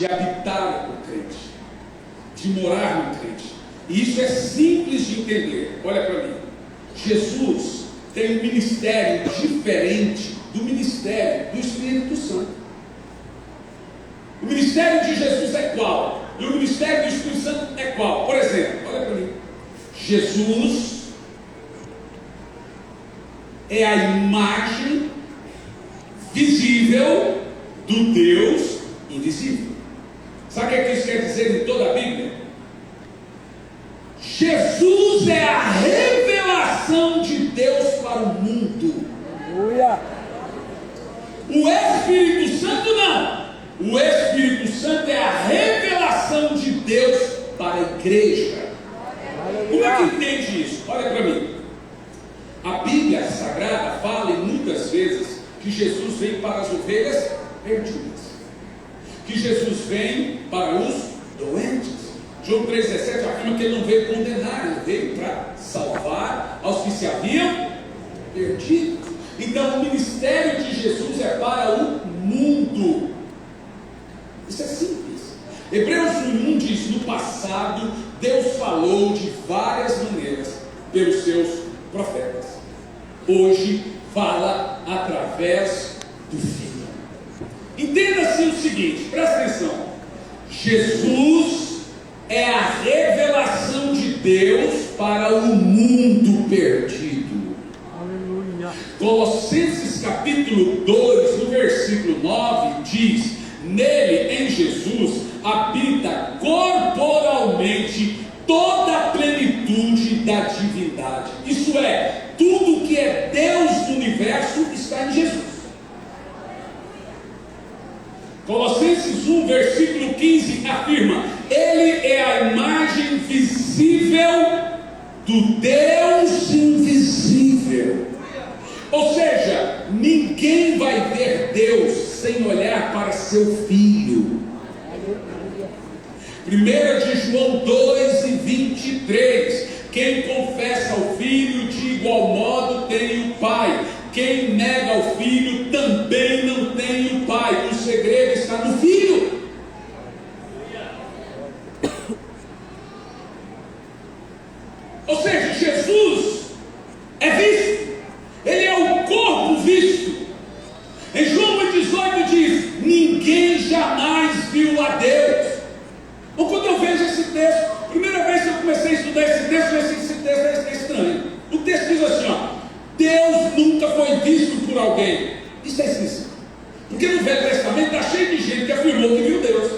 de habitar no crente, de morar no crente. E isso é simples de entender. Olha para mim. Jesus tem um ministério diferente do ministério do Espírito Santo. O ministério de Jesus é qual? E o ministério do Espírito Santo é qual? Por exemplo, olha para mim. Jesus é a imagem visível do Deus invisível. Sabe o que isso quer dizer em toda a Bíblia? Jesus é a revelação de Deus para o mundo. Aleluia. O Espírito Santo não. O Espírito Santo é a revelação de Deus para a igreja. Como é que entende isso? Olha para mim. A Bíblia Sagrada fala muitas vezes que Jesus vem para as ovelhas perdidas, que Jesus vem para os doentes. João 3,17 afirma que ele não veio condenar, ele veio para salvar aos que se haviam perdido. Então o ministério de Jesus é para o mundo. Isso é simples. Hebreus 1 diz: no passado Deus falou de várias maneiras pelos seus profetas. Hoje fala através do Filho. Entenda-se o seguinte, presta atenção. Jesus é a revelação de Deus para o mundo perdido. Aleluia. Colossenses capítulo 2, no versículo 9, diz: nele, em Jesus, habita corporalmente toda a plenitude da divindade. Isso é, tudo que é Deus do universo está em Jesus. Colossenses 1, versículo 15 afirma: ele é a imagem visível do Deus invisível. Ou seja, ninguém vai ver Deus sem olhar para seu Filho. 1 de João 2:23: quem confessa o Filho, de igual modo tem o Pai. Quem nega o Filho também não tem o Pai. O segredo está no Filho. Ou seja, Jesus é visto, ele é o corpo visto. Em João 1,18 diz: ninguém jamais viu a Deus. Ou quando eu vejo esse texto, primeira vez que eu comecei a estudar esse texto, eu disse: esse texto é estranho. O texto diz assim, ó: Deus nunca foi visto por alguém. Isso é esquisito, porque no Velho Testamento está cheio de gente que afirmou que viu Deus.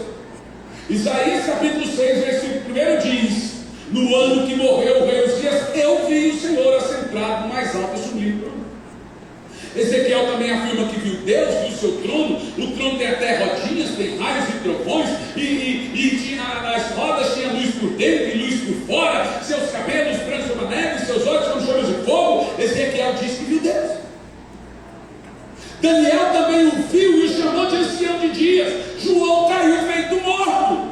Isaías capítulo 6, versículo 1 diz: no ano que morreu o rei Uzias, eu vi o Senhor assentado no mais alto e sublime trono. Ezequiel também afirma que viu Deus, viu o seu trono. O trono tem até rodinhas, tem raios e trovões, e tinha, nas rodas tinha luz por dentro e luz por fora, seus cabelos brancos como a neve, seus olhos como chamas de fogo. Ezequiel disse que viu Deus. Daniel também o viu e o chamou de ancião de dias. João caiu feito morto.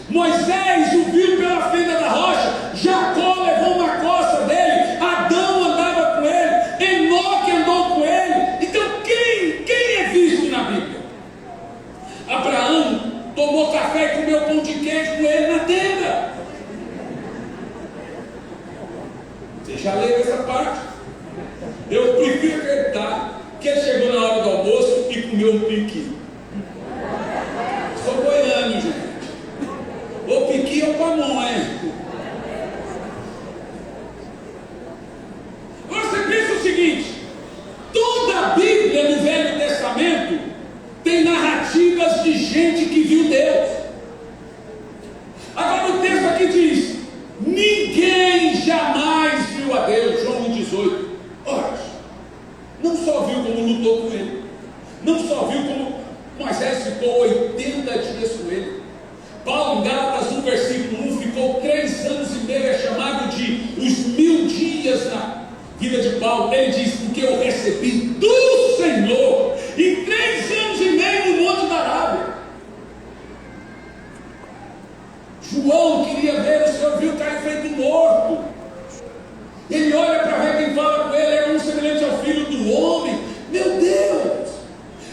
Moisés o viu pela fenda da rocha. Jacó levou uma costa dele. Adão andava com ele. Enoque andou com ele. Então quem é visto na Bíblia? Abraão tomou café e comeu pão de queijo com ele na tenda. Você já leu essa parte? Eu prefiro acreditar que ele chegou na hora do almoço e comeu um piqui. Sou goiano, gente. Ou piqui ou pamonha. Agora você pensa o seguinte: toda a Bíblia no Velho Testamento tem narrativas de gente que viu Deus. Agora o texto aqui diz: ninguém jamais viu a Deus. João 1,18. Ora, não só viu como lutou com ele, não só viu como Moisés ficou 80 dias com ele. Paulo, em Gálatas 1, versículo 1, ficou 3 anos e meio, é chamado de os 1000 dias na vida de Paulo. Ele diz: porque eu recebi do Senhor em 3 anos e meio no Monte da Arábia. João queria ver o Senhor, viu cair feito morto. Ele olha para ver quem fala com ele, é um semelhante ao Filho do Homem. Meu Deus!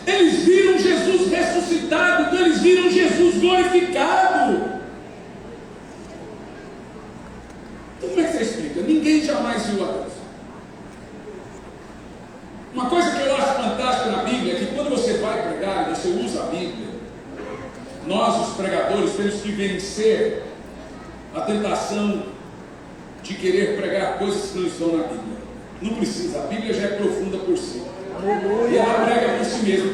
Eles viram Jesus ressuscitado, então eles viram Jesus glorificado. Então como é que você explica? Ninguém jamais viu a Deus. Uma coisa que eu acho fantástica na Bíblia é que quando você vai pregar e você usa a Bíblia, nós, os pregadores, temos que vencer a tentação de querer pregar coisas que não estão na Bíblia. Não precisa, a Bíblia já é profunda por si. E ela prega por si mesma.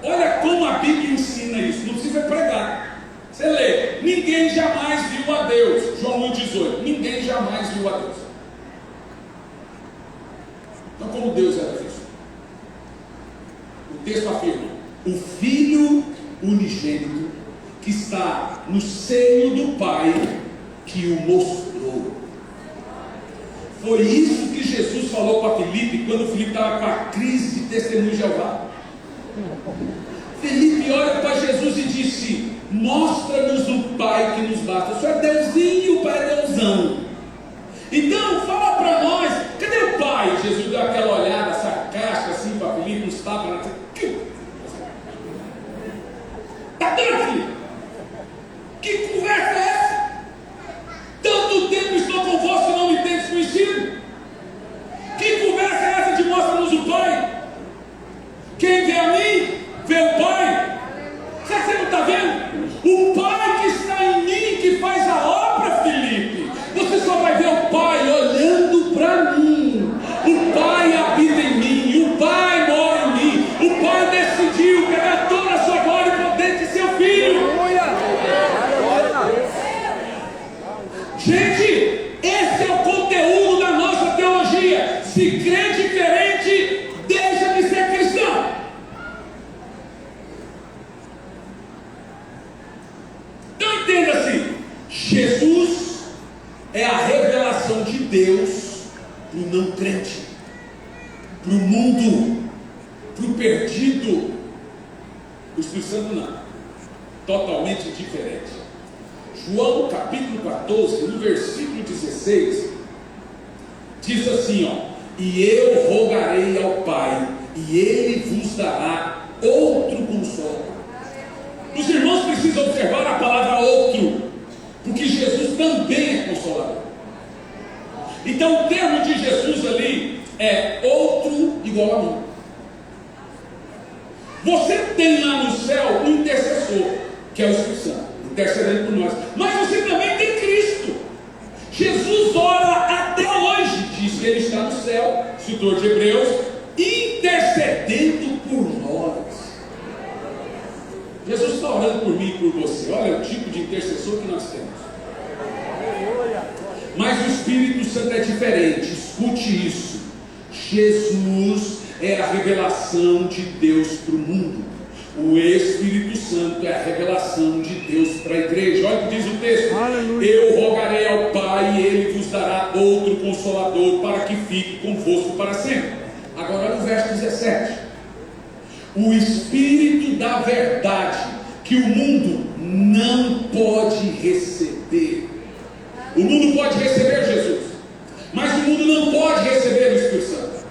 Olha como a Bíblia ensina isso. Não precisa pregar. Você lê: ninguém jamais viu a Deus. João 1,18. Ninguém jamais viu a Deus. Então, como Deus era visto? O texto afirma: o Filho unigênito que está no seio do Pai que o mostrou. Foi isso que Jesus falou para Filipe quando Filipe estava com a crise de testemunho de Jeová. Filipe olha para Jesus e disse: mostra-nos o Pai que nos basta. O Senhor é Deusinho e o Pai é Deusão. Então fala para nós, cadê o Pai? Jesus deu aquela olhada sarcástica assim para Filipe, uns tapas na testa. Está doido, Filipe? Que conversa é essa? Tanto tempo estou convosco e não me tendes conhecido. Que conversa é essa de mostra-nos o Pai? Quem vê a mim, vê o Pai. Será que você não está vendo? O Pai que está em mim, que faz a obra, Filipe. Você só vai ver o Pai olhando para mim. O Pai habita em mim, o Pai mora em mim. O Pai decidiu pegar toda a sua glória e poder de seu Filho. Gente, esse é o conteúdo da nossa teologia. Se crê diferente, deixa de ser cristão. Então entenda assim: Jesus é a revelação de Deus para o não crente, para o mundo, para o perdido. O Espírito Santo não, totalmente diferente. João capítulo 14, no versículo 16, diz assim, e eu rogarei ao Pai, e Ele vos dará outro consolador. Os irmãos precisam observar a palavra outro, porque Jesus também é consolador. Então o termo de Jesus ali é outro igual a mim. Você tem lá no céu um intercessor, que é o Espírito Santo, intercedendo por nós. Mas você também tem Cristo. Jesus ora até hoje, diz que Ele está no céu, escritor de Hebreus, intercedendo por nós. Jesus está orando por mim e por você. Olha o tipo de intercessor que nós temos. Mas o Espírito Santo é diferente. Escute isso. Jesus é a revelação de Deus para o mundo. O Espírito Santo é a revelação de Deus para a igreja. Olha o que diz o texto. Aleluia. Eu rogarei ao Pai e Ele vos dará outro consolador para que fique convosco para sempre. Agora olha o verso 17. O Espírito da verdade que o mundo não pode receber. O mundo pode receber Jesus, mas o mundo não pode receber o Espírito Santo.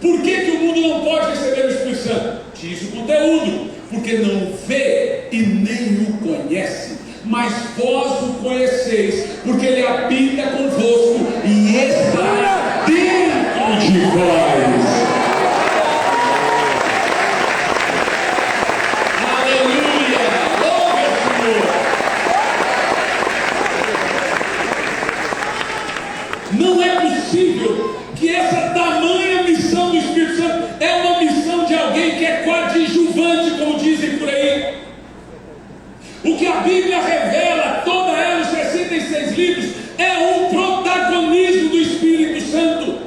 Por que o mundo não pode receber o Espírito Santo? Diz o conteúdo: porque não vê e nem o conhece, mas vós o conheceis, porque Ele habita convosco e está dentro de vós. Aleluia! Louve ao Senhor! Não é possível que essa tamanha missão do Espírito Santo é uma missão de alguém que é coadjuvante, como dizem por aí. O que a Bíblia revela, toda ela, os 66 livros, é um protagonismo do Espírito Santo.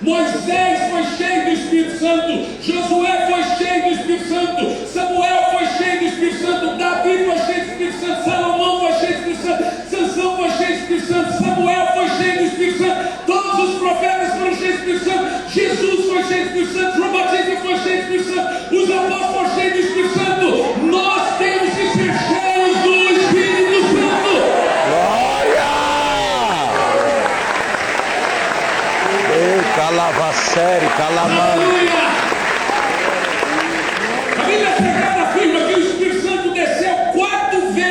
Moisés foi cheio do Espírito Santo, Josué foi cheio do Espírito Santo, Samuel foi cheio do Espírito Santo, Davi foi cheio do Espírito Santo, Salomão foi cheio do Espírito Santo, Sansão foi cheio do Espírito Santo, Samuel foi cheio do Espírito Santo, todos os profetas foram cheios do Espírito Santo, Jesus foi cheio do Espírito Santo, João Batista foi cheio do Espírito Santo, os apóstolos foram cheios do Espírito Santo. Nós temos que ser cheios do Espírito Santo. Glória! Ei, calavassere, calamão. A Bíblia Sagrada afirma que o Espírito Santo desceu 4 vezes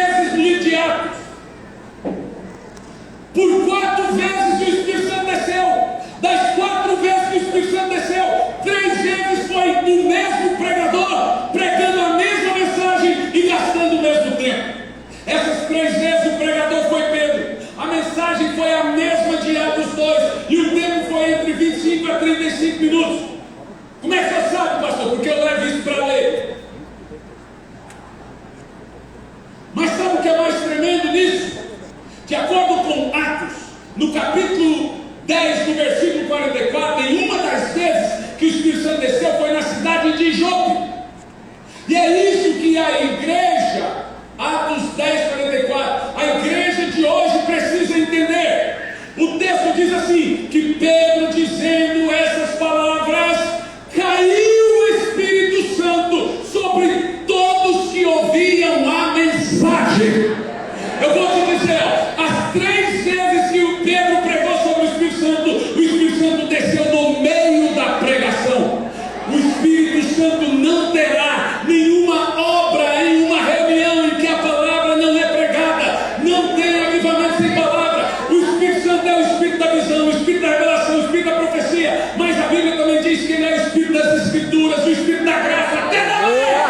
pregador foi Pedro. A mensagem foi a mesma de Atos 2. E o tempo foi entre 25 a 35 minutos. Como é que você sabe, pastor? Porque eu levo isso para ler. Mas sabe o que é mais tremendo nisso? De acordo com Atos, no capítulo 10, no versículo 44, em uma das vezes que o Espírito Santo desceu foi na cidade de Jope. E é isso que a igreja, Atos 10, 44, a igreja de hoje precisa entender. O texto diz assim, que Pedro, dizendo essas palavras, caiu o Espírito Santo sobre todos que ouviam a mensagem. Eu vou te dizer, as 3 vezes que o Pedro pregou sobre o Espírito Santo desceu no meio da pregação. O Espírito Santo não terá nenhuma obra em uma reunião em que a palavra não é pregada. Não tem avivamento sem palavra. O Espírito Santo é o Espírito da visão, o Espírito da revelação, o Espírito da profecia. Mas a Bíblia também diz que ele é o Espírito das Escrituras, o Espírito da graça, até da manhã.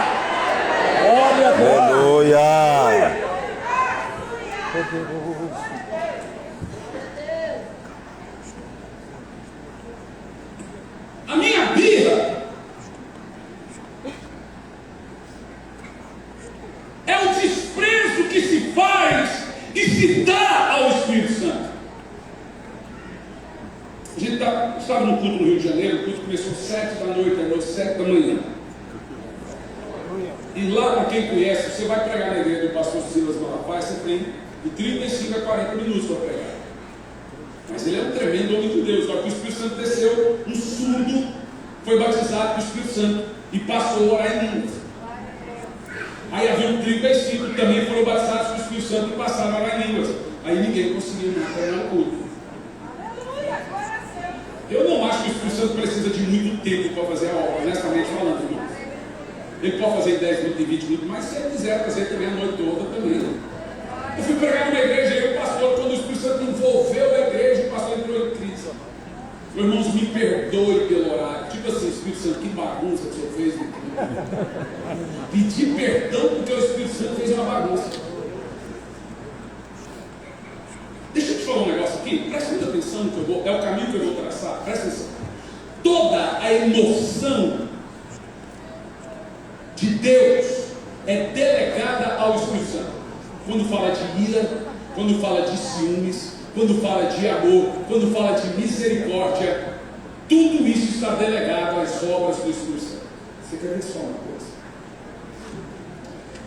Aleluia. A minha birra é o desprezo que se faz e se dá ao Espírito Santo. A gente estava no culto no Rio de Janeiro, o culto começou às 7 da noite, terminou às 7 da manhã. E lá, para quem conhece, você vai pregar na igreja do pastor Silas Malafaia, você tem de 35 a 40 minutos para pregar. Mas ele é um tremendo homem de Deus. Só que o Espírito Santo desceu, um surdo foi batizado com o Espírito Santo e passou a orar em línguas. Aí havia um 35 que também foram batizados com o Espírito Santo e passaram a orar em línguas. Aí ninguém conseguiu terminar o culto. Eu não acho que o Espírito Santo precisa de muito tempo para fazer a obra, honestamente falando, irmão. Ele pode fazer em 10 minutos e 20 minutos, mas se ele quiser fazer também a noite toda, também. Eu fui pregar numa igreja e o pastor, quando o Espírito Santo envolveu a igreja, o pastor entrou em crise. Meus irmãos, me perdoe pelo horário. Tipo assim, Espírito Santo, que bagunça que o senhor fez. Pedir perdão porque o Espírito Santo fez uma bagunça. Deixa eu te falar um negócio aqui, presta muita atenção no que eu vou, é o caminho que eu vou traçar, presta atenção. Toda a emoção de Deus é delegada ao Espírito Santo. Quando fala de ira, quando fala de ciúmes, quando fala de amor, quando fala de misericórdia, tudo isso está delegado às obras do Espírito Santo. Você quer ver só uma coisa?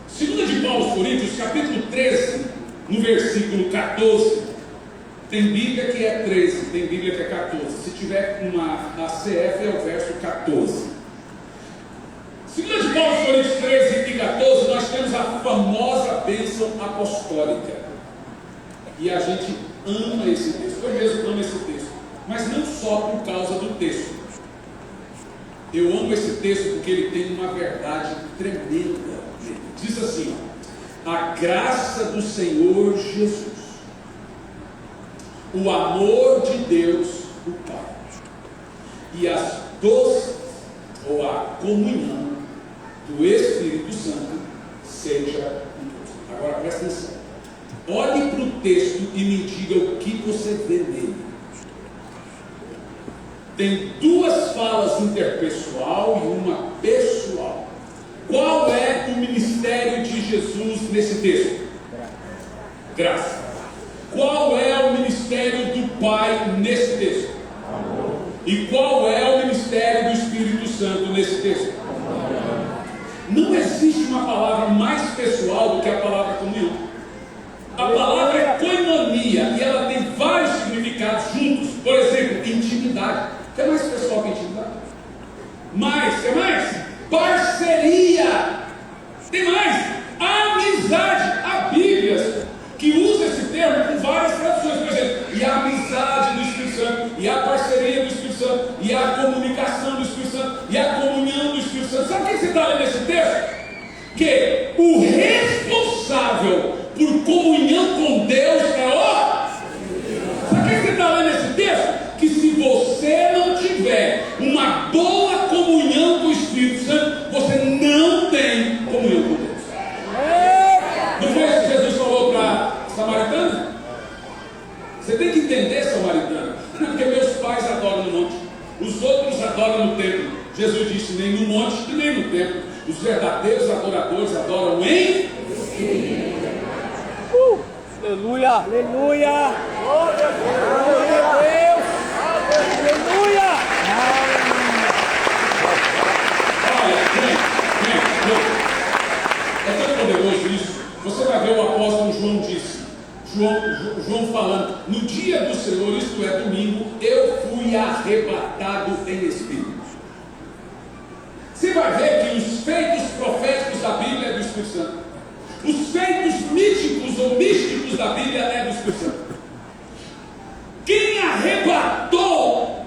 Segunda de Paulo aos Coríntios, capítulo 13, no versículo 14, tem Bíblia que é 13, tem Bíblia que é 14. Se tiver uma CF é o verso 14. Segunda de Paulo aos Coríntios 13 e 14, nós temos a famosa bênção apostólica. E a gente ama esse texto. Eu mesmo amo esse texto. Mas não só por causa do texto. Eu amo esse texto porque ele tem uma verdade tremenda. Diz assim, ó, a graça do Senhor Jesus, o amor de Deus, o Pai, e as doces, ou a comunhão do Espírito Santo, seja em todos. Agora presta atenção. Olhe para o texto e me diga o que você vê nele. Tem 2 falas interpessoal e uma pessoal. Qual é o ministério de Jesus nesse texto? Graça. Qual é o ministério do Pai nesse texto? Amor. E qual é o ministério do Espírito Santo nesse texto? Amor. Não existe uma palavra mais pessoal do que a palavra comunhão. A palavra é koinonia e ela tem vários significados juntos. Por exemplo, intimidade. O que é mais pessoal que intimidade? Mais, quer mais? Parceria. Tem mais? Amizade. Há Bíblias que usa esse termo com várias traduções. Por exemplo, e a amizade do Espírito Santo, e a parceria do Espírito Santo, e a comunicação do Espírito Santo, e a comunhão do Espírito Santo. Sabe o que você está lendo nesse texto? Que o responsável por comunhão com Deus é o... Sabe o que você está lendo nesse texto? Que se você não tiver uma boa comunhão com o Espírito Santo, você não tem comunhão com Deus. Não foi isso que Jesus falou para Jesus disse: nem no monte e nem no templo. Os verdadeiros adoradores adoram em Aleluia! Aleluia! Glória a Deus! Aleluia! Olha, é tão poderoso isso. Você vai ver o apóstolo João disse, João falando: no dia do Senhor, isto é domingo, eu fui arrebatado em espírito. Você vai ver que os feitos proféticos da Bíblia é do Espírito Santo. Os feitos místicos ou místicos da Bíblia é do Espírito Santo. Quem arrebatou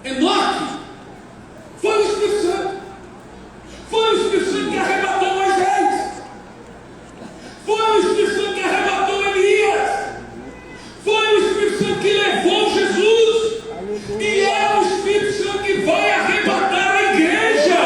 Enoque foi o Espírito Santo. Foi o Espírito Santo que arrebatou Moisés. Foi o Espírito Santo que arrebatou Elias. Foi o Espírito Santo que levou Jesus. E é o Espírito Santo que vai arrebatar a igreja.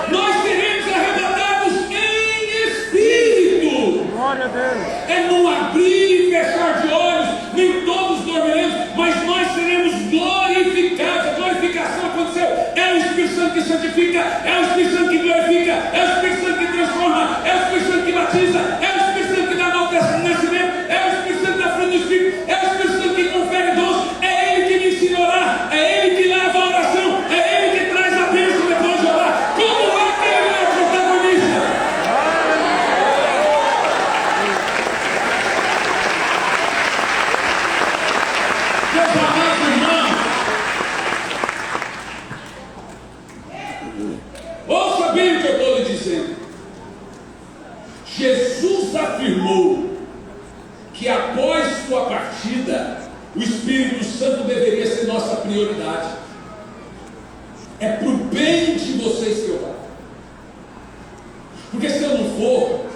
Nós seremos arrebatados em espírito. Glória a Deus! É não abrir e fechar de olhos, nem todos dormiremos, mas nós seremos glorificados. A glorificação aconteceu. É o Espírito Santo que santifica, é o Espírito Santo que glorifica, é o Espírito Santo que transforma, é o Espírito Santo que batiza, é o Espírito Santo que dá novo nascimento, é o Espírito Santo da fruta do Espírito, é o Espírito Santo que confere dons, é Ele que me ensina a orar, é Ele que leva a oração, é Ele que traz a bênção depois de orar. Como é que Ele é o protagonista? Meus amados irmãos, ouça bem o que eu estou lhe dizendo. Jesus afirmou que após sua partida, o Espírito Santo deveria ser nossa prioridade. É para o bem de vocês que eu falo. Porque se eu não for,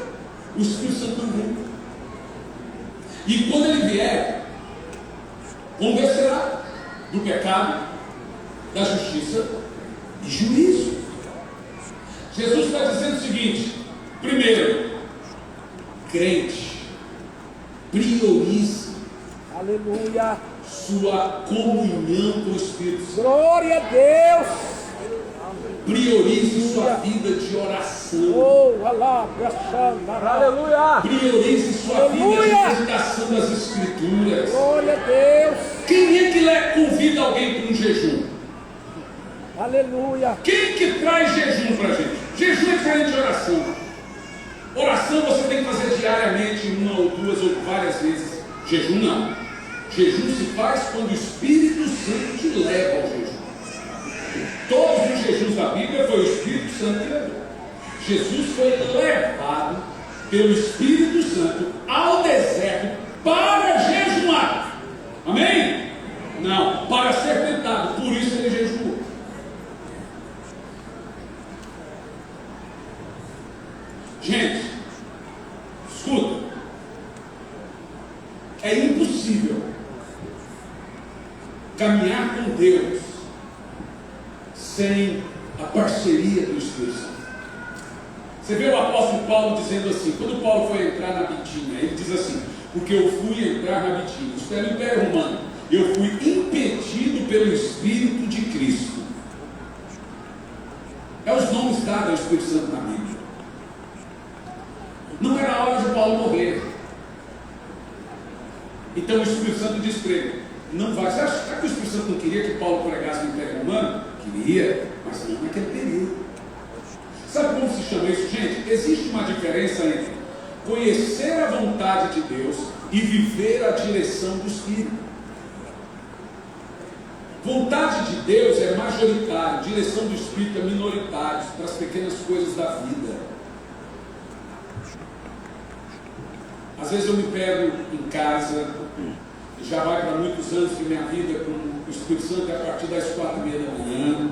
o Espírito Santo não vem. E quando ele vier, convencerá do pecado, da justiça e juízo. Jesus está dizendo o seguinte: primeiro, crente, priorize Aleluia! sua comunhão com o Espírito Santo. Glória a Deus! Priorize sua vida de oração. Oh, alá, aleluia! Priorize sua vida de meditação das Escrituras. Glória a Deus! Quem é que convida alguém para um jejum? Aleluia! Quem que traz jejum para a gente? Jejum é diferente de oração. Oração você tem que fazer diariamente, uma ou duas ou várias vezes. Jejum não. Jejum se faz quando o Espírito Santo te leva ao jejum. Todos os jejuns da Bíblia foi o Espírito Santo que levou. Jesus foi levado pelo Espírito Santo ao deserto para jejuar. Amém? Não, para ser tentado. Por isso ele jejuou. Gente, escuta. É impossível caminhar com Deus sem a parceria do Espírito Santo. Você vê o apóstolo Paulo dizendo assim, quando Paulo foi entrar na Bitínia, ele diz assim: porque eu fui entrar na Bitínia, isso é no Império Romano, eu fui impedido pelo Espírito de Cristo. É os nomes dados ao Espírito Santo na Bíblia. Não era a hora de Paulo morrer. Então o Espírito Santo diz para ele: não vai. Você acha que o Espírito Santo não queria que Paulo pregasse no Império Romano? Queria, mas não naquele período. Sabe como se chama isso, gente? Existe uma diferença entre conhecer a vontade de Deus e viver a direção do Espírito. Vontade de Deus é majoritária, direção do Espírito é minoritária, para as pequenas coisas da vida. Às vezes eu me pego em casa, já vai para muitos anos de minha vida com o Espírito Santo a partir das 4:30 da manhã.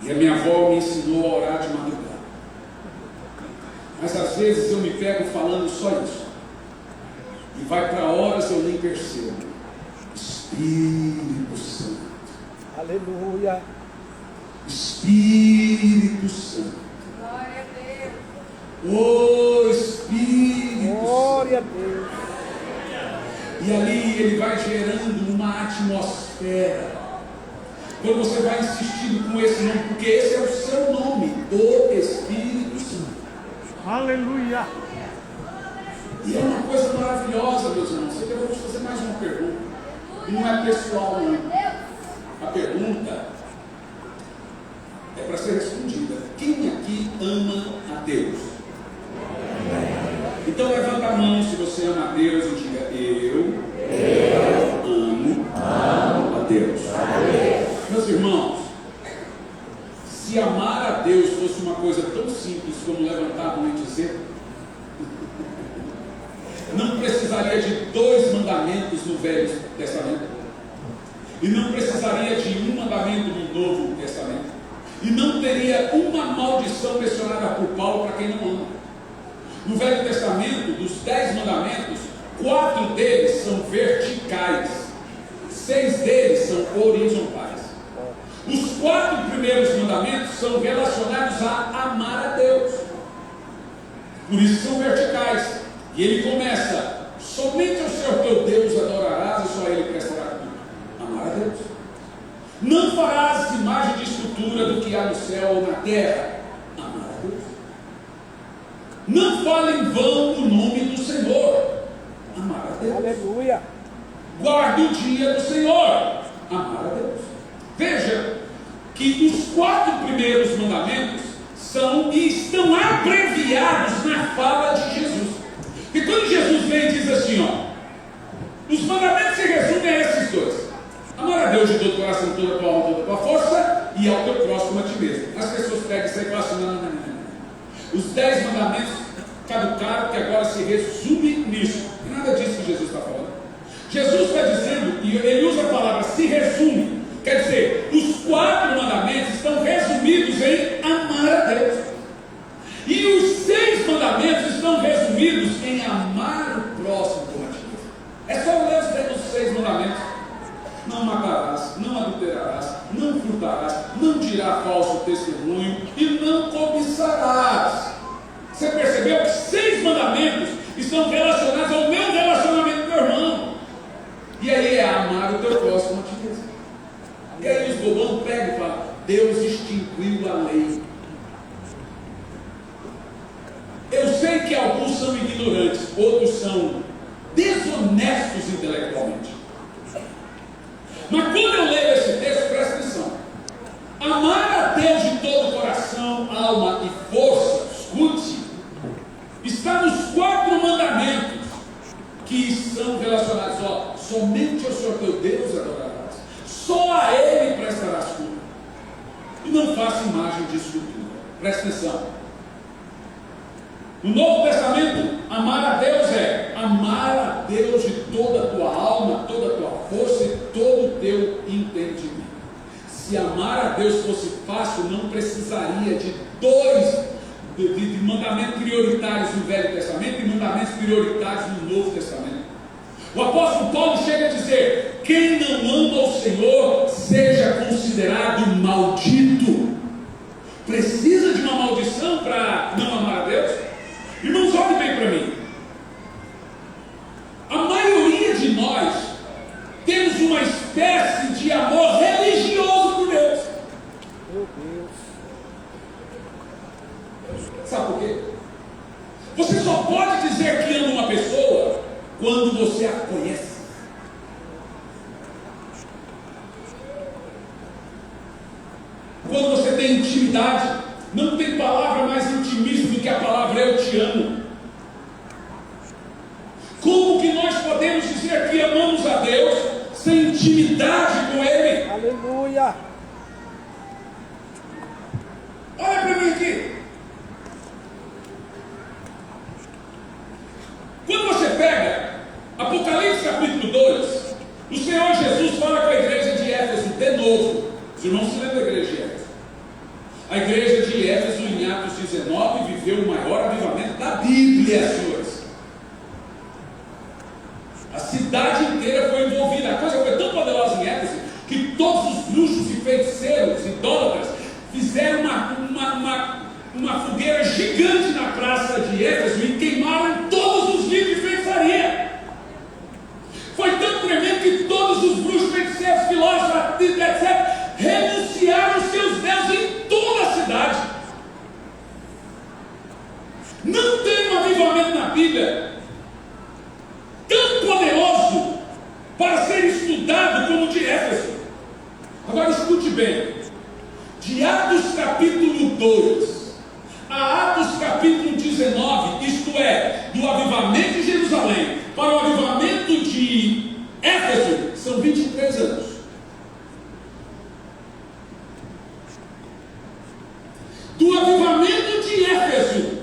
E a minha avó me ensinou a orar de madrugada. Mas às vezes eu me pego falando só isso. E vai para horas eu nem percebo. Espírito Santo. Aleluia! Espírito Santo. Glória a Deus. Oh Espírito Glória a Santo. Deus! E ali ele vai gerando uma atmosfera Quando você vai insistindo com esse nome, porque esse é o seu nome, do Espírito Santo. Aleluia. E é uma coisa maravilhosa, meus irmãos. Eu vou te fazer mais uma pergunta. E não é pessoal, não. A pergunta é para ser respondida. Quem aqui ama a Deus? Então levanta a mão se você ama a Deus e diga: eu amo a Deus. Meus irmãos, se amar a Deus fosse uma coisa tão simples como levantar a mão e dizer, não precisaria de 2 mandamentos no Velho Testamento, e não precisaria de 1 mandamento no Novo Testamento, e não teria uma maldição mencionada por Paulo para quem não ama. No Velho Testamento, dos 10 mandamentos, 4 deles são verticais, 6 deles são horizontais. Os 4 primeiros mandamentos são relacionados a amar a Deus, por isso são verticais. E ele começa: somente ao Senhor teu Deus adorarás e só a Ele prestará culto. Amar a Deus. Não farás imagem de escultura do que há no céu ou na terra. Amar a Deus. Não fale em vão o nome do Senhor. Amar a Deus. Aleluia. Guarde o dia do Senhor. Amar a Deus. Veja que os 4 primeiros mandamentos são e estão abreviados na fala de Jesus. E quando Jesus vem e diz assim, ó, os mandamentos se resumem a esses 2: amar a Deus de todo o coração, toda a tua alma, toda a tua força, e ao teu próximo a ti mesmo. As pessoas pegam isso aí e falam assim: não. Os 10 mandamentos caducaram, que agora se resume nisso. E nada disso que Jesus está falando. Jesus está dizendo, e ele usa a palavra se resume, quer dizer, os 4 mandamentos estão resumidos em amar a Deus. E os 6 mandamentos estão resumidos em amar o próximo como a ti mesmo. É só ler os 6 mandamentos. Não matarás, não adulterarás, não furtarás, não dirás falso testemunho e não cobiçarás. Você percebeu que 6 mandamentos estão relacionados ao meu relacionamento com o meu irmão. E aí é amar o teu próximo a ti mesmo. E aí os bobão pegam e falam: Deus extinguiu a lei. Eu sei que alguns são ignorantes, outros são desonestos intelectualmente. Mas quando eu leio esse texto, presta atenção. Amar a Deus de todo o coração, alma e força, escute, está nos 4 mandamentos que são relacionados, somente ao Senhor teu Deus adorarás, só a Ele prestarás culto, e não faça imagem de escultura. Presta atenção. No Novo Testamento, amar a Deus é amar a Deus de toda a tua alma, toda a tua força e todo o teu entendimento. Se amar a Deus fosse fácil, não precisaria de 2 de mandamentos prioritários no Velho Testamento e mandamentos prioritários no Novo Testamento. O apóstolo Paulo chega a dizer: quem não ama o Senhor seja considerado maldito. Precisa de uma maldição para não amar a Deus? Irmãos, olhem bem para mim. A maioria de nós temos uma espécie de amor religioso por Deus. Meu Deus. Sabe por quê? Você só pode dizer que ama uma pessoa quando você a conhece. Quando você tem intimidade. Não tem palavra mais intimista do que a palavra eu te amo. Como que nós podemos dizer que amamos a Deus sem intimidade com Ele? Aleluia. Olha para mim aqui. Quando você pega Apocalipse capítulo 2, o Senhor Jesus fala com a igreja de Éfeso de novo. Os irmãos se lembram da igreja de Éfeso? A igreja de Éfeso, em Atos 19, viveu o maior avivamento da Bíblia, senhores. A cidade inteira foi envolvida. A coisa foi tão poderosa em Éfeso que todos os bruxos e feiticeiros, idólatras, fizeram uma fogueira gigante na praça de Éfeso e queimaram todos os livros de feitiçaria. Foi tão tremendo que todos os bruxos, feiticeiros, filósofos, etc., Não tem um avivamento na Bíblia tão poderoso para ser estudado como o de Éfeso. Agora escute bem. De Atos capítulo 2 a Atos capítulo 19, isto é, do avivamento de Jerusalém para o avivamento de Éfeso, são 23 anos. Do avivamento de Éfeso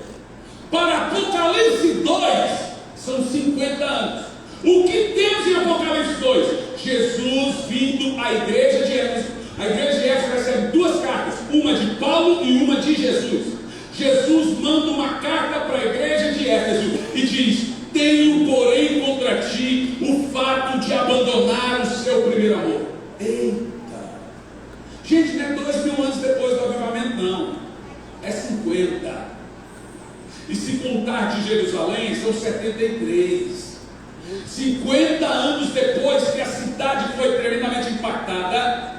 para Apocalipse 2, são 50 anos. O que temos em Apocalipse 2? Jesus vindo à igreja de Éfeso. A igreja de Éfeso recebe duas cartas, uma de Paulo e uma de Jesus. Jesus manda uma carta para a igreja de Éfeso e diz: tenho, porém, contra ti o fato de abandonar o seu primeiro amor. Eita! Gente, não é 2000 anos depois do avivamento, não. É 50. E se contar de Jerusalém, são 73. 50 anos depois que a cidade foi tremendamente impactada,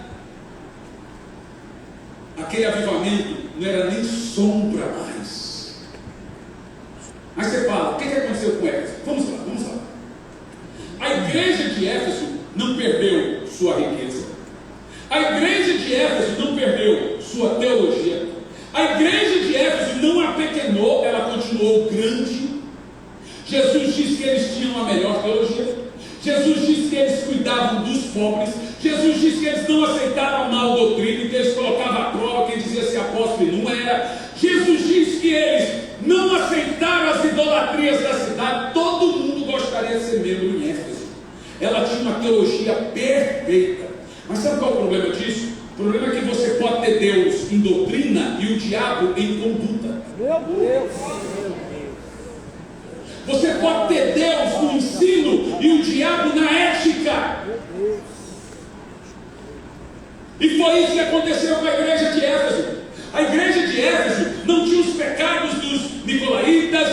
aquele avivamento não era nem sombra mais. Aí você fala, o que aconteceu com Éfeso? Vamos lá. A igreja de Éfeso não perdeu sua riqueza. A igreja de Éfeso não perdeu sua teologia. A igreja de Éfeso não apequenou, ela continuou grande. Jesus disse que eles tinham a melhor teologia. Jesus disse que eles cuidavam dos pobres. Jesus disse que eles não aceitavam a mal doutrina, que eles colocavam a prova quem dizia ser apóstolo e não era. Jesus disse que eles não aceitaram as idolatrias da cidade. Todo mundo gostaria de ser membro em Éfeso. Ela tinha uma teologia perfeita. Mas sabe qual é o problema disso? O problema é que você pode ter Deus em doutrina e o diabo em conduta. Meu Deus. Você pode ter Deus no ensino e o diabo na ética. E foi isso que aconteceu com a igreja de Éfeso. A igreja de Éfeso não tinha os pecados dos nicolaítas,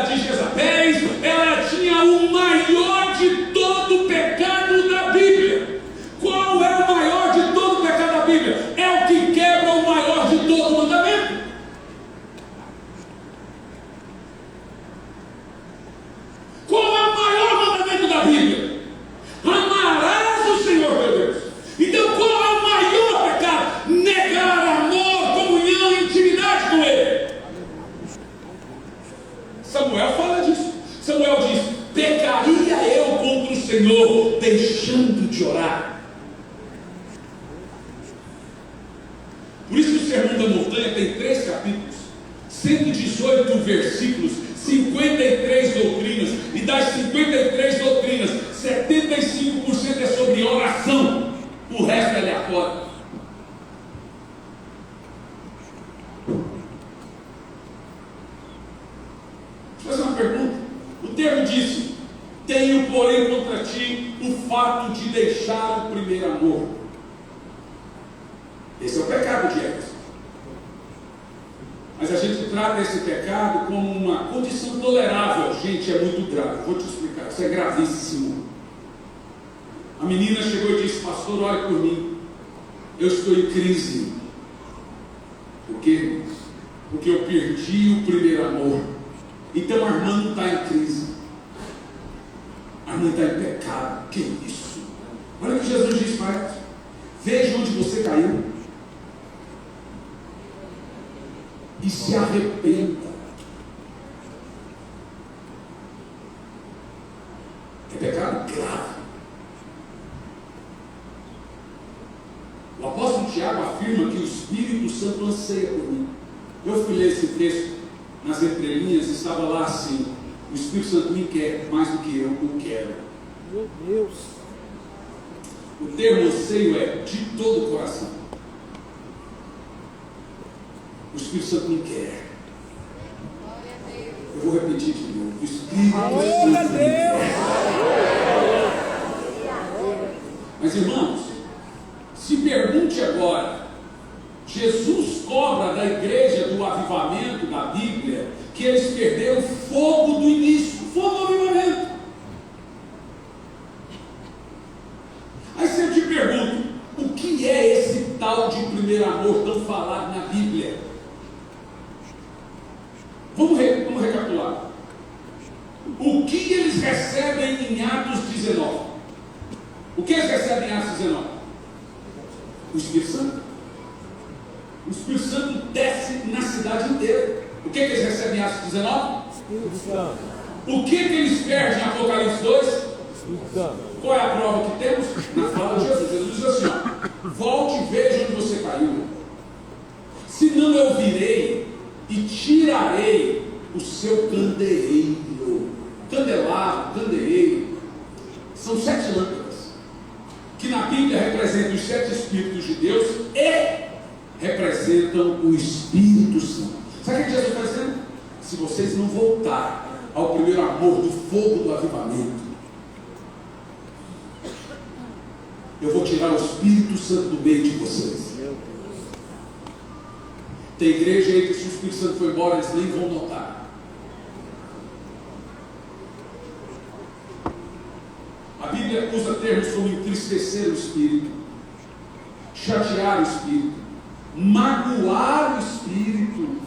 de Jezabéis. Ela tinha o maior de todo o pecado da Bíblia. Qual é o maior de todo o pecado da Bíblia? É o que quebra o maior de todo o mandamento. Qual é o maior mandamento da Bíblia? Amarás o Senhor teu Deus. Então qual é o maior pecado? Negar amor, comunhão, intimidade com Ele. Samuel fala disso. Samuel diz: pecaria eu contra o Senhor, deixando de orar. Por isso que o Sermão da Montanha tem 3 capítulos, 118 versículos, 53 doutrinas, e das 53 doutrinas, 75% é sobre oração, o resto é aleatório. Deixa eu fazer uma pergunta. O termo disse: tenho, porém, contra ti o fato de deixar o primeiro amor. Esse é o pecado de Éfeso. Mas a gente trata esse pecado como uma condição tolerável. Gente, é muito grave. Vou te explicar. Isso é gravíssimo. A menina chegou e disse: pastor, olhe por mim. Eu estou em crise. Por quê? Porque eu perdi o primeiro amor. Então a irmã não está em crise. A irmã está em pecado. Que isso? Olha o que Jesus diz para ela: veja onde você caiu e se arrependa. É pecado grave. O apóstolo Tiago afirma que o Espírito Santo anseia por mim. Eu fui ler esse texto nas entrelinhas e estava lá assim: o Espírito Santo me quer mais do que eu o quero. Meu Deus. O termo anseio é de todo o coração. O Espírito Santo me quer. Eu vou repetir de novo: o Espírito Santo me quer. Mas irmãos, se pergunte agora: Jesus cobra da igreja do avivamento da Bíblia que eles perderam o fogo do início, o fogo do avivamento. Aí se eu te pergunto: o que é esse tal de primeiro amor tão falado na Bíblia? Vamos o que eles recebem em Atos 19? O que eles recebem em Atos 19? O Espírito Santo. O Espírito Santo desce na cidade inteira. O que eles recebem em Atos 19? Espírito Santo. O que eles perdem em Apocalipse 2? Espírito Santo. Qual é a prova que temos? Na fala de Jesus. Jesus diz assim, ó, volte e veja onde você caiu. Senão eu virei e tirarei o seu candeeiro. Candelabro, candeeiro, são 7 lâmpadas, que na Bíblia representam os 7 Espíritos de Deus e representam o Espírito Santo. Sabe o que Jesus está dizendo? Se vocês não voltarem ao primeiro amor do fogo do avivamento, eu vou tirar o Espírito Santo do meio de vocês. Tem igreja aí que se o Espírito Santo foi embora, eles nem vão notar. A Bíblia usa termos como entristecer o Espírito, chatear o Espírito, magoar o Espírito.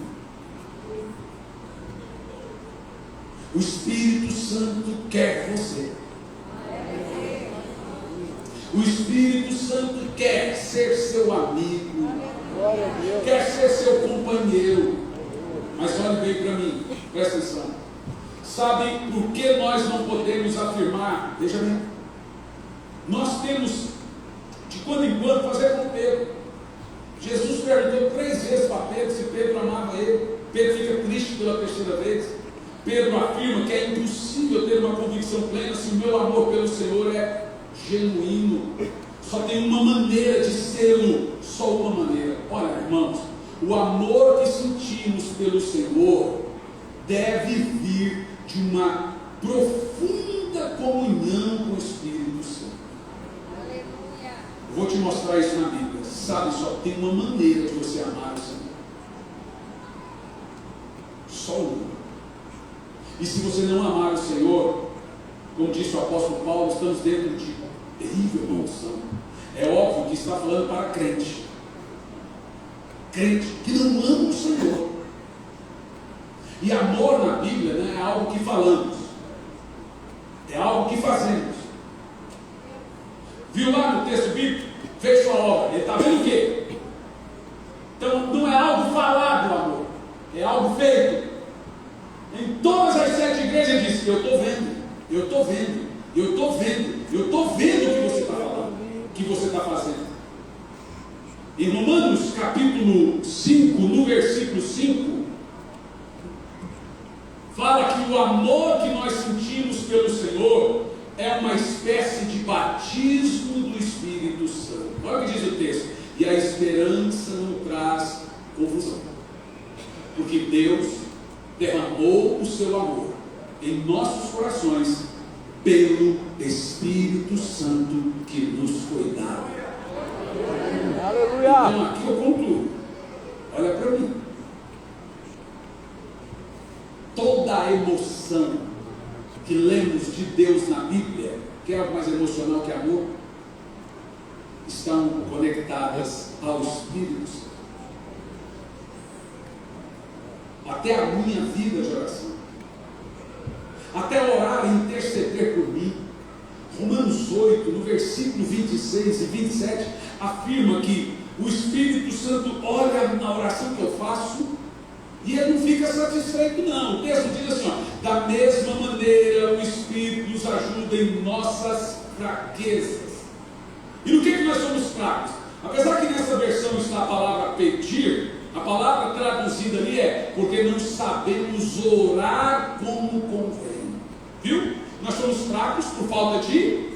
O Espírito Santo quer você. O Espírito Santo quer ser seu amigo, quer ser seu companheiro. Mas olhe bem para mim, presta atenção. Sabe por que nós não podemos afirmar? Veja bem, nós temos de quando em quando fazer com Pedro. Jesus perguntou 3 vezes para Pedro se Pedro amava ele. Pedro fica triste pela 3ª vez. Pedro afirma que é impossível ter uma convicção plena se o meu amor pelo Senhor é genuíno. Só tem uma maneira de sê-lo, só uma maneira. Olha, irmãos, o amor que sentimos pelo Senhor deve vir de uma profunda comunhão com o Espírito Santo. Aleluia. Eu vou te mostrar isso na Bíblia. Sabe, só tem uma maneira de você amar o Senhor. Só uma. E se você não amar o Senhor, como disse o apóstolo Paulo, estamos dentro de terrível maldição. É óbvio que está falando para crente. Crente que não ama o Senhor. E amor na Bíblia não é algo que falamos, é algo que fazemos. Viu lá no texto bíblico? Fez sua obra. Ele está vendo o quê? Então não é algo falado, amor, é algo feito. Em todas as 7 igrejas diz: eu estou vendo, eu estou vendo, eu estou vendo, eu estou vendo o que você está falando, o que você está fazendo. Em Romanos capítulo 5, no versículo 5, fala que o amor que nós sentimos pelo Senhor é uma espécie de batismo do Espírito Santo. Olha o que diz o texto: e a esperança não traz confusão, porque Deus derramou o seu amor em nossos corações pelo Espírito Santo que nos foi dado. Aleluia. Então aqui eu concluo. Olha para mim. Toda a emoção que lemos de Deus na Bíblia, que é algo mais emocional que amor, estão conectadas ao Espírito Santo. Até a minha vida de oração, até orar e interceder por mim. Romanos 8, no versículo 26 e 27, afirma que o Espírito Santo olha na oração que eu faço e ele não fica satisfeito, não. O texto diz assim, ó: da mesma maneira o Espírito nos ajuda em nossas fraquezas. E no que nós somos fracos? Apesar que nessa versão está a palavra pedir, a palavra traduzida ali é porque não sabemos orar como convém. Viu? Nós somos fracos por falta de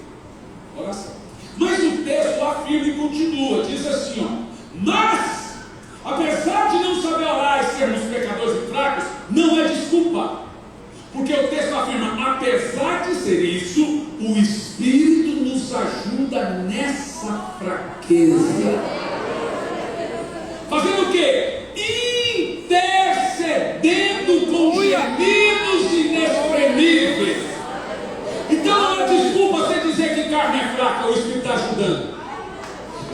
oração. Mas o texto afirma e continua, diz assim, ó: mas, apesar de não saber orar e sermos pecadores e fracos, não é desculpa. Porque o texto afirma, apesar de ser isso, o Espírito nos ajuda nessa fraqueza. Fazendo o quê? Intercedendo com gemidos inexprimíveis. Então não é desculpa você dizer que carne é fraca, o Espírito está ajudando.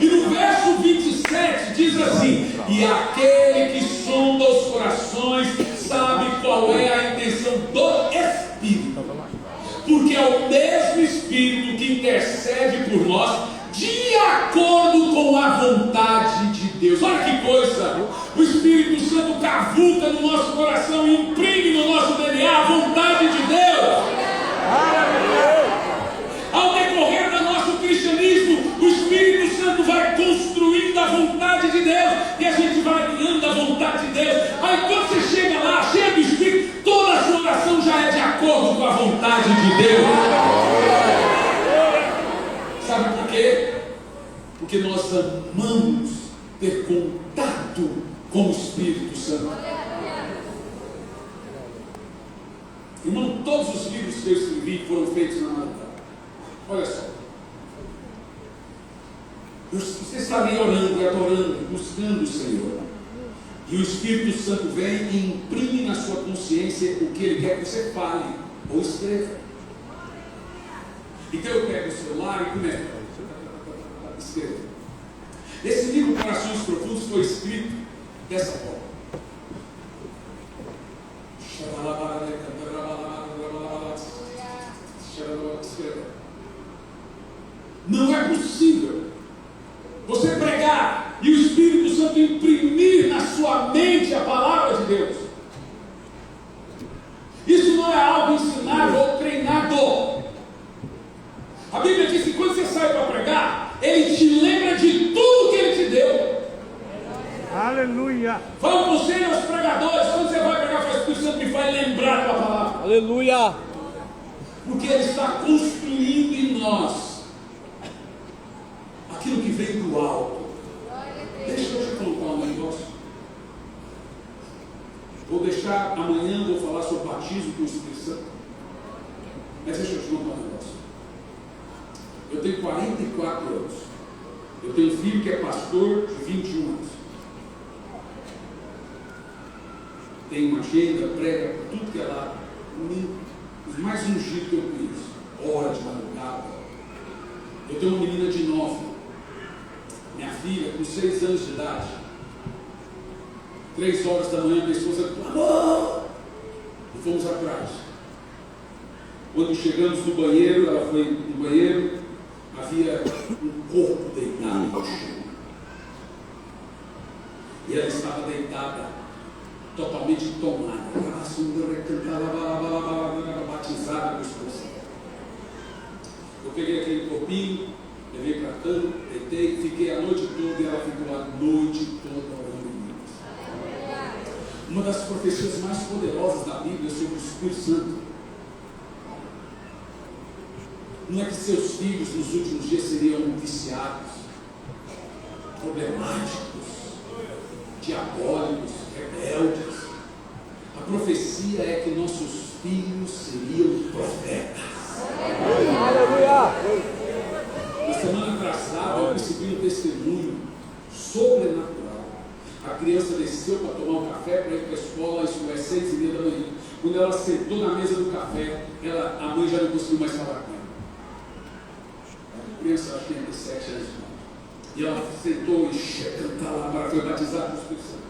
E no verso 27 diz assim: e aquele que sonda os corações sabe qual é a intenção do Espírito. porque é o mesmo Espírito que intercede por nós, de acordo com a vontade de Deus. Olha que coisa! O Espírito Santo cavuca no nosso coração e imprime no nosso DNA a vontade de Deus. Ao decorrer do nosso cristianismo, o Espírito Santo vai construindo a vontade de Deus e a gente vai alinhando a vontade de Deus. Aí quando você chega lá, cheio do Espírito, toda a sua oração já é de acordo com a vontade de Deus. Sabe por quê? Porque nós amamos ter contato com o Espírito Santo. Irmão, todos os livros que eu escrevi foram feitos na madrugada. Olha só. Você está ali orando e adorando, buscando o Senhor. E o Espírito Santo vem e imprime na sua consciência o que Ele quer que você fale ou escreva. Então eu pego o celular e começo a escrever. Esse livro Corações Profundos foi escrito dessa forma. Não é possível você pregar e o Espírito Santo imprimir na sua mente a palavra de Deus. Isso não é algo ensinado ou treinado. A Bíblia diz que quando você sai para pregar, Ele te lembra de tudo que Ele te deu. Aleluia. Fala um conselho aos pregadores: quando você vai pregar, o Espírito Santo me vai lembrar da palavra. Aleluia. Porque Ele está construindo em nós aquilo que vem do alto. Deixa eu te contar um negócio. Vou deixar amanhã, vou falar sobre batismo com o Espírito Santo. Mas deixa eu te contar um negócio. Eu tenho 44 anos. Eu tenho um filho que é pastor de 21 anos. Tem uma agenda, prega por tudo que é lá. Os mais ungidos que eu conheço. Hora de madrugada. Eu tenho uma menina de 9. Minha filha, com 6 anos de idade. 3 horas da manhã, minha esposa clamou. E fomos atrás. Quando chegamos no banheiro, ela foi no banheiro, havia um corpo deitado no chão. E ela estava deitada, totalmente tomada. Batizada com o Espírito Santo. Eu peguei aquele corpinho, levei para a cama, deitei, fiquei a noite toda e ela ficou a noite toda orando em Deus. Uma das profecias mais poderosas da Bíblia é sobre o Espírito Santo. Não é que seus filhos nos últimos dias seriam viciados, problemáticos, diabólicos, rebeldes. A profecia é que nossos filhos seriam profetas. Aleluia. Na semana passada eu recebi um testemunho sobrenatural. A criança desceu para tomar um café para ir para a escola, isso é 6h30 da manhã. Quando ela sentou na mesa do café, a mãe já não conseguiu mais falar com ela. A criança ela tinha 7 anos. E ela sentou e lá, foi batizada com o Espírito Santo.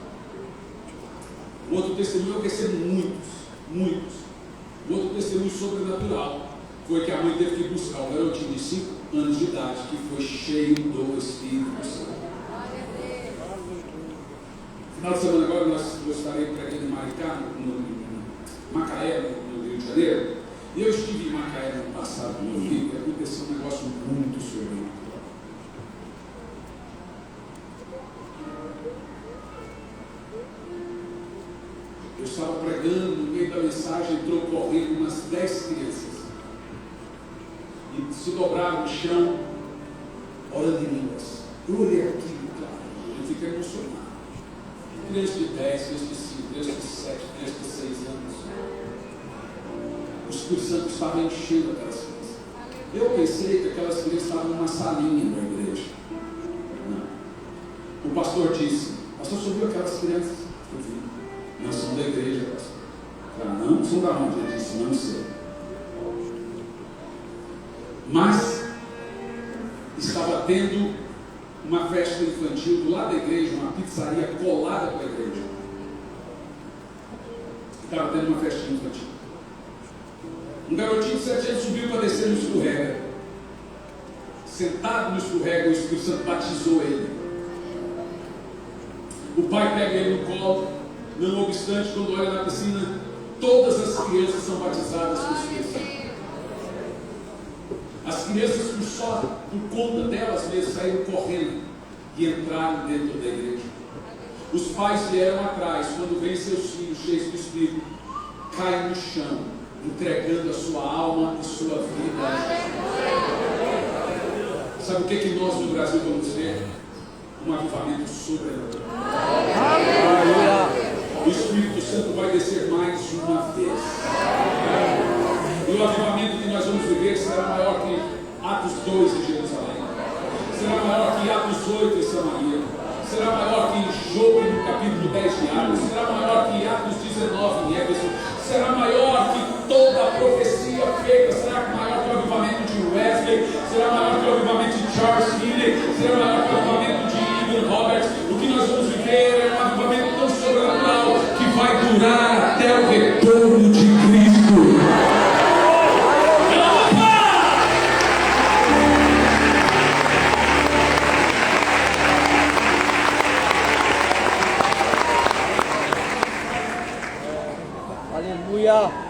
O outro testemunho eu recebo muitos. O outro testemunho sobrenatural foi que a mãe teve que buscar um garotinho de 5 anos de idade que foi cheio do Espírito Santo. Final de semana agora eu estarei pregando em Maricá, no Macaé, no Rio de Janeiro. E eu estive em Macaé no passado, no meu filho, e aconteceu um negócio muito sobrenatural. Eu estava pregando, no meio da mensagem entrou correndo umas 10 crianças. E se dobraram no chão, orando em línguas. Eu olhei aquilo, cara, eu fiquei emocionado. Crianças de 10, crianças de 5, crianças de 7, crianças de 6 anos. O Espírito Santo estava enchendo aquelas crianças. Eu pensei que aquelas crianças estavam numa salinha da igreja. Não. O pastor disse: pastor, você viu aquelas crianças? Eu vi. Não são da igreja, pastor. Ah, não são da onde? Ele disse: não sei. Mas estava tendo uma festa infantil do lado da igreja, uma pizzaria colada com a igreja. Estava tendo uma festa infantil. Um garotinho de 7 anos subiu para descer no escorrega. Sentado no escorrega, o Espírito Santo batizou ele. O pai pega ele no colo. Não obstante, quando olha na piscina, todas as crianças são batizadas com o Espírito Santo. As crianças, por conta delas mesmas, saíram correndo e entraram dentro da igreja. Os pais vieram atrás, quando veem seus filhos cheios do Espírito, caem no chão, entregando a sua alma e sua vida a Jesus. Sabe o que nós no Brasil vamos ver? Um avivamento sobrenatural. O Espírito Santo vai descer mais uma vez. E o avivamento que nós vamos viver será maior que Atos 2 em Jerusalém. Será maior que Atos 8 em Samaria. Será maior que Job no capítulo 10 de Atos. Será maior que Atos 19 em Éfeso. Será maior que toda a profecia feita. Será maior que o avivamento de Wesley. Será maior que o avivamento de Charles Finney. Será maior que o avivamento de Ivan Roberts. O que nós vamos viver é um avivamento tão sobrenatural que vai durar até o retorno de Cristo. Aleluia.